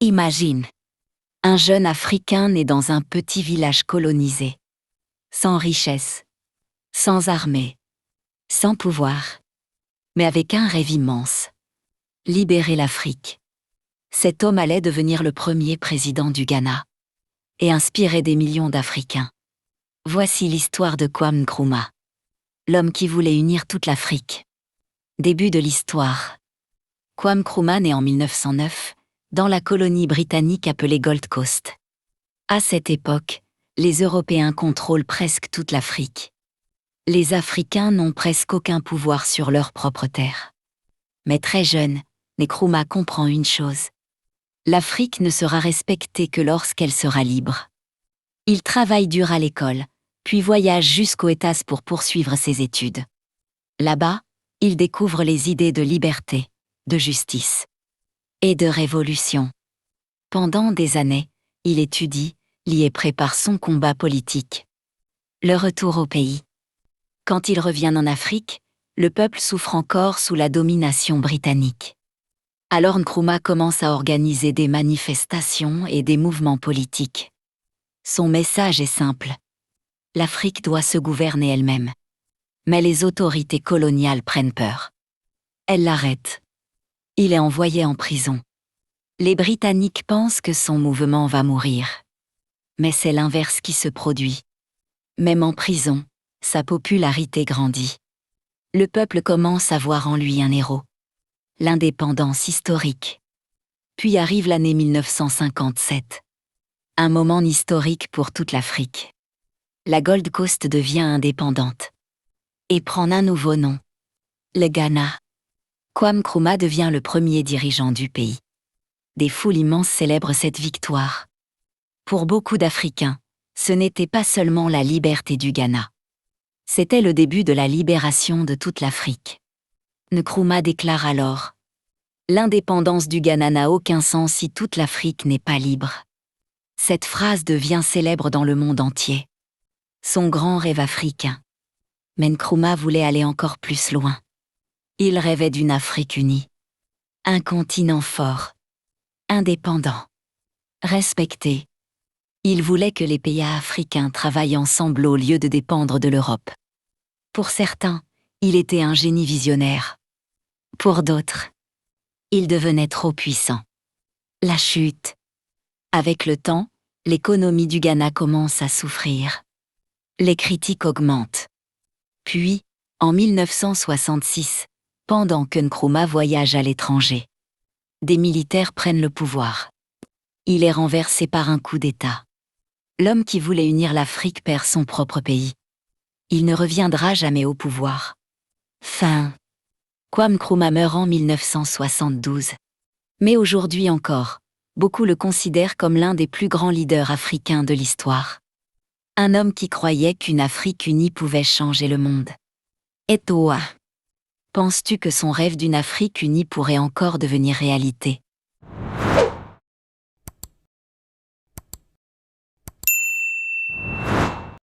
Imagine. Un jeune Africain né dans un petit village colonisé. Sans richesse. Sans armée. Sans pouvoir. Mais avec un rêve immense. Libérer l'Afrique. Cet homme allait devenir le premier président du Ghana. Et inspirer des millions d'Africains. Voici l'histoire de Kwame Nkrumah. L'homme qui voulait unir toute l'Afrique. Début de l'histoire. Kwame Nkrumah naît en 1909, dans la colonie britannique appelée Gold Coast. À cette époque, les Européens contrôlent presque toute l'Afrique. Les Africains n'ont presque aucun pouvoir sur leur propre terre. Mais très jeune, Nkrumah comprend une chose. L'Afrique ne sera respectée que lorsqu'elle sera libre. Il travaille dur à l'école, puis voyage jusqu'aux États pour poursuivre ses études. Là-bas, il découvre les idées de liberté, de justice et de révolution. Pendant des années, il étudie, lit et prépare son combat politique. Le retour au pays. Quand il revient en Afrique, le peuple souffre encore sous la domination britannique. Alors Nkrumah commence à organiser des manifestations et des mouvements politiques. Son message est simple. L'Afrique doit se gouverner elle-même. Mais les autorités coloniales prennent peur. Elles l'arrêtent. Il est envoyé en prison. Les Britanniques pensent que son mouvement va mourir. Mais c'est l'inverse qui se produit. Même en prison, sa popularité grandit. Le peuple commence à voir en lui un héros. L'indépendance historique. Puis arrive l'année 1957. Un moment historique pour toute l'Afrique. La Gold Coast devient indépendante. Et prend un nouveau nom. Le Ghana. Kwame Nkrumah devient le premier dirigeant du pays. Des foules immenses célèbrent cette victoire. Pour beaucoup d'Africains, ce n'était pas seulement la liberté du Ghana. C'était le début de la libération de toute l'Afrique. Nkrumah déclare alors « L'indépendance du Ghana n'a aucun sens si toute l'Afrique n'est pas libre ». Cette phrase devient célèbre dans le monde entier. Son grand rêve africain. Mais Nkrumah voulait aller encore plus loin. Il rêvait d'une Afrique unie. Un continent fort. Indépendant. Respecté. Il voulait que les pays africains travaillent ensemble au lieu de dépendre de l'Europe. Pour certains, il était un génie visionnaire. Pour d'autres, il devenait trop puissant. La chute. Avec le temps, l'économie du Ghana commence à souffrir. Les critiques augmentent. Puis, en 1966, pendant que Nkrumah voyage à l'étranger, des militaires prennent le pouvoir. Il est renversé par un coup d'État. L'homme qui voulait unir l'Afrique perd son propre pays. Il ne reviendra jamais au pouvoir. Fin. Kwame Nkrumah meurt en 1972. Mais aujourd'hui encore, beaucoup le considèrent comme l'un des plus grands leaders africains de l'histoire. Un homme qui croyait qu'une Afrique unie pouvait changer le monde. Et toi, penses-tu que son rêve d'une Afrique unie pourrait encore devenir réalité?